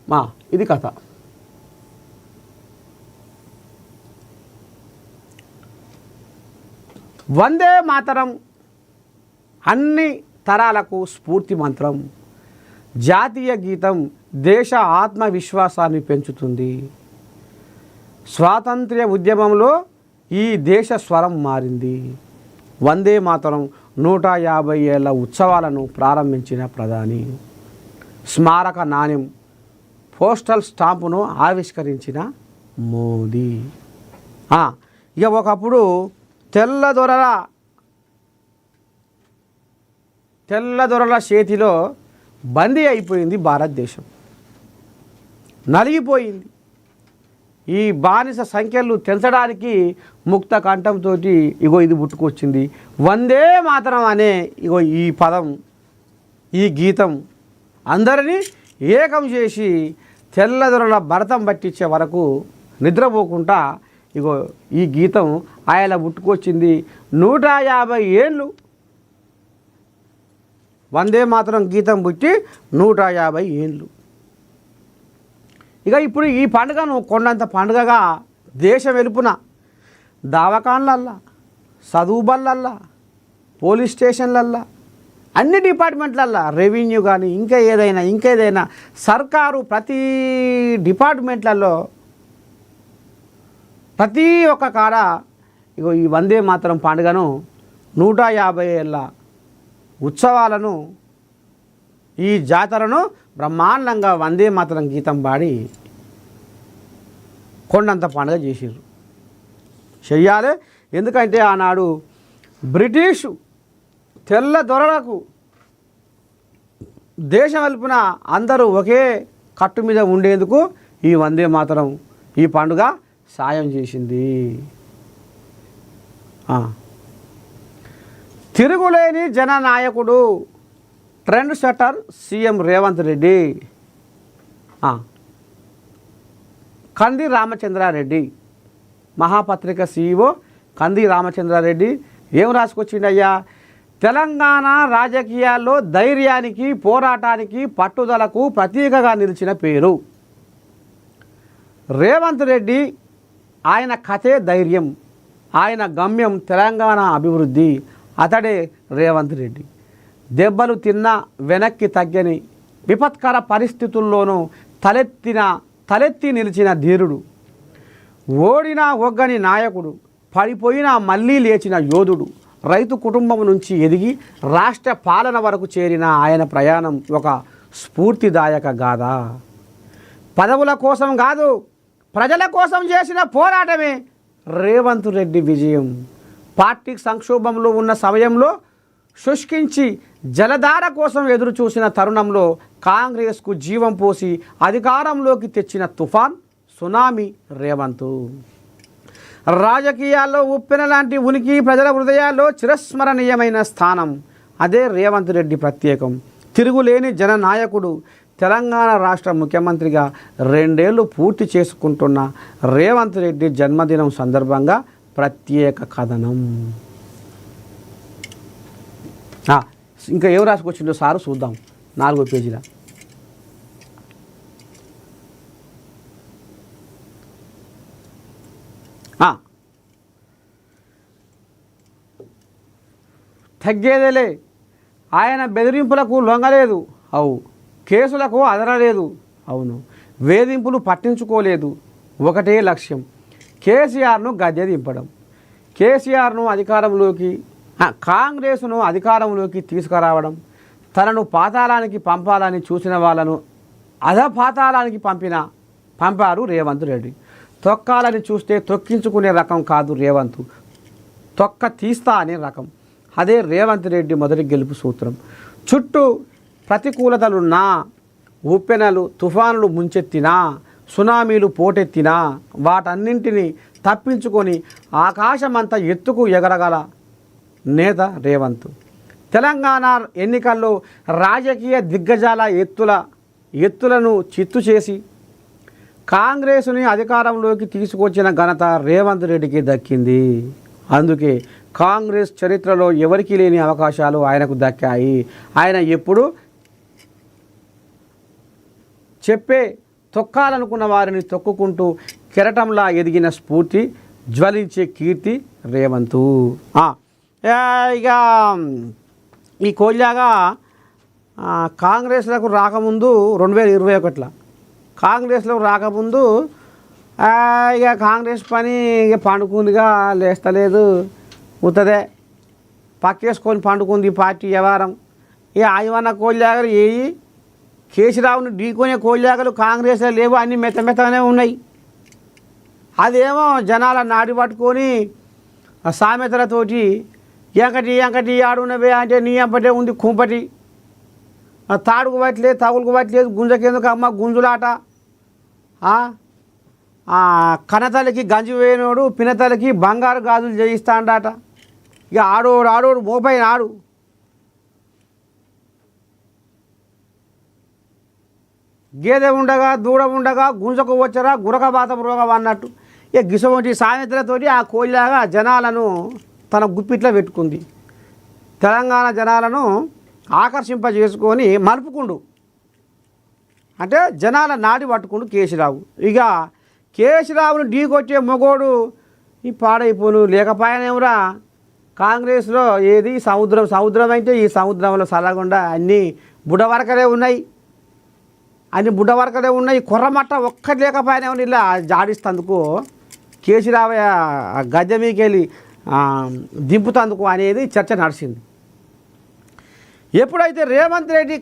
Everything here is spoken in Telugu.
మా ఇది కథ. వందే మాతరం అన్ని తరాలకు స్ఫూర్తి మంత్రం. జాతీయ గీతం దేశ ఆత్మవిశ్వాసాన్ని పెంచుతుంది. స్వాతంత్ర్య ఉద్యమంలో ఈ దేశ స్వరం మారింది. వందే మాతరం 150 ఏళ్ల ఉత్సవాలను ప్రారంభించిన ప్రధాని. స్మారక నాణ్యం పోస్టల్ స్టాంపును ఆవిష్కరించిన మోదీ. ఇక ఒకప్పుడు తెల్లదొరల చేతిలో బందీ అయిపోయింది భారతదేశం. నలిగిపోయింది. ఈ బానిస సంఖ్యలు తెంచడానికి ముక్త కంఠంతో ఇది పుట్టుకొచ్చింది. వందే మాతరం అనే ఈ పదం, ఈ గీతం అందరినీ ఏకం చేసి తెల్లదొరల భరతం పట్టించే వరకు నిద్రపోకుండా ఈ గీతం ఆయన పుట్టుకొచ్చింది. 150 ఏళ్ళు వందే మాతరం గీతం పుట్టి 150 ఏళ్ళు. ఇప్పుడు ఈ పండుగను కొండంత పండుగగా దేశం వెలుపున దవాఖాన్లల్లా, చదువు బళ్ళల్లా, పోలీస్ స్టేషన్లల్లా, అన్ని డిపార్ట్మెంట్లల్లా, రెవెన్యూ కానీ ఇంకేదైనా సర్కారు ప్రతి డిపార్ట్మెంట్లలో ప్రతి ఒక్క కాడ ఈ వందే మాతరం పండుగను 150 ఏళ్ళ ఉత్సవాలను, ఈ జాతరను బ్రహ్మాండంగా వందే మాతరం గీతం పాడి కొండంత పండుగ చేసిర్రు. చెయ్యాలి. ఎందుకంటే ఆనాడు బ్రిటిషు తెల్ల దొరలకు దేశం వెలుపున అందరూ ఒకే కట్టు మీద ఉండేందుకు ఈ వందే మాతరం ఈ పండుగ సాయం చేసింది. తిరుగులేని జననాయకుడు trend setter CM Revanth Reddy. Kandi Ramachandra Reddy, మహాపత్రిక CEO కంది రామచంద్రారెడ్డి ఏం రాసుకొచ్చిండయ్యా? తెలంగాణ రాజకీయాల్లో ధైర్యానికి, పోరాటానికి, పట్టుదలకు ప్రతీకగా నిలిచిన పేరు రేవంత్ రెడ్డి. ఆయన కథే ధైర్యం, ఆయన గమ్యం తెలంగాణ అభివృద్ధి. అతడే రేవంత్ రెడ్డి. దెబ్బలు తిన్నా వెనక్కి తగ్గని, విపత్కర పరిస్థితుల్లోనూ తలెత్తి నిలిచిన ధీరుడు, ఓడినా ఒగ్గని నాయకుడు, పడిపోయినా మళ్ళీ లేచిన యోధుడు. రైతు కుటుంబం నుంచి ఎదిగి రాష్ట్ర పాలన వరకు చేరిన ఆయన ప్రయాణం ఒక స్ఫూర్తిదాయక గాథ. పదవుల కోసం కాదు, ప్రజల కోసం చేసిన పోరాటమే రేవంత్ రెడ్డి విజయం. పార్టీ సంక్షోభంలో ఉన్న సమయంలో శుష్కించి జలధార కోసం ఎదురు చూసిన తరుణంలో కాంగ్రెస్కు జీవం పోసి అధికారంలోకి తెచ్చిన తుఫాన్, సునామీ రేవంత్. రాజకీయాల్లో ఉప్పెన లాంటి ఉనికి, ప్రజల హృదయాల్లో చిరస్మరణీయమైన స్థానం. అదే రేవంత్ రెడ్డి ప్రత్యేకం. తిరుగులేని జననాయకుడు. తెలంగాణ రాష్ట్ర ముఖ్యమంత్రిగా 2 ఏళ్ళు పూర్తి చేసుకుంటున్న రేవంత్ రెడ్డి జన్మదినం సందర్భంగా ప్రత్యేక కథనం. ఇంకా ఏం రాసుకొచ్చిండో సారు చూద్దాం. 4వ పేజీలో తగ్గేదేలే. ఆయన బెదిరింపులకు లొంగలేదు. కేసులకు అదరలేదు. వేధింపులు పట్టించుకోలేదు. ఒకటే లక్ష్యం, కేసీఆర్ను గద్దె దింపడం. కేసీఆర్ను అధికారంలోకి, కాంగ్రెస్ను అధికారంలోకి తీసుకురావడం. తనను పాతాళానికి పంపాలని చూసిన వాళ్ళను అధపాతాళానికి పంపారు రేవంత్ రెడ్డి. తొక్కాలని చూస్తే తొక్కించుకునే రకం కాదు రేవంత్, తొక్క తీస్తా అనే రకం. అదే రేవంత్ రెడ్డి మొదటి గెలుపు సూత్రం. చుట్టూ ప్రతికూలతలున్నా, ఉప్పెనలు తుఫానులు ముంచెత్తినా, సునామీలు పోటెత్తినా వాటన్నింటినీ తప్పించుకొని ఆకాశమంత ఎత్తుకు ఎగరగల నేత రేవంత్. తెలంగాణ ఎన్నికల్లో రాజకీయ దిగ్గజాల ఎత్తులను చిత్తు చేసి కాంగ్రెస్ని అధికారంలోకి తీసుకొచ్చిన ఘనత రేవంత్ రెడ్డికి దక్కింది. అందుకే కాంగ్రెస్ చరిత్రలో ఎవరికీ లేని అవకాశాలు ఆయనకు దక్కాయి. ఆయన ఎప్పుడు తొక్కాలనుకున్న వారిని తొక్కుకుంటూ కెరటంలా ఎదిగిన స్ఫూర్తి, జ్వలించే కీర్తి రేవంతు. ఇక ఈ కోల్యాగా కాంగ్రెస్లకు రాకముందు 2021లో కాంగ్రెస్లో రాకముందు ఇక కాంగ్రెస్ పని ఇక పండుకుందిగా, లేస్తలేదు, ఉత్తదే పక్కేసుకొని పండుకుంది పార్టీ వ్యవహారం. ఇక ఆయవన్న కోల్యాగలు ఏవి కేసీరావుని ఢీకొనే కోల్యాగలు కాంగ్రెస్లో లేవు, అన్నీ మెత్తమెత్తగానే ఉన్నాయి. అదేమో జనాల నాటి పట్టుకొని సామెతలతోటి ఎంకటి ఆడున్నవే అంటే నీ ఎంపటే ఉంది కుంపటి, తాడుకు పట్టలేదు, తగులుకు పట్టలేదు, గుంజకెందుకు అమ్మ గుంజులాట, కనతలకి గంజి వేయనోడు పినతలకి బంగారు గాజులు చేయిస్తాడట. ఇక ఆడోడు మోపైన ఆడు. గేదె ఉండగా దూడ ఉండగా గుంజకు వచ్చరా గురక బాతం రోగం అన్నట్టు ఇక గిసవంటి సామెతలతోటి ఆ కోల్లాగా జనాలను తన గుప్పిట్లో పెట్టుకుంది. తెలంగాణ జనాలను ఆకర్షింపజేసుకొని మలుపుకుండు, అంటే జనాల నాడి పట్టుకుండు కేసీరావు. ఇక కేసీరావును ఢీకొచ్చే మొగోడు ఈ పాడైపోను లేకపోయానేమరా. కాంగ్రెస్లో ఏది సముద్రం అంటే ఈ సముద్రంలో సలగుండా అన్నీ బుడవరకలే ఉన్నాయి, కొర్రమట్ట ఒక్కటి లేకపోయినా ఇలా జాడిస్తందుకు కేసీరావు గద్దె మీకెళ్ళి దింపుతందుకు అనేది చర్చ నడిచింది. ఎప్పుడైతే రేవంత్ రెడ్డి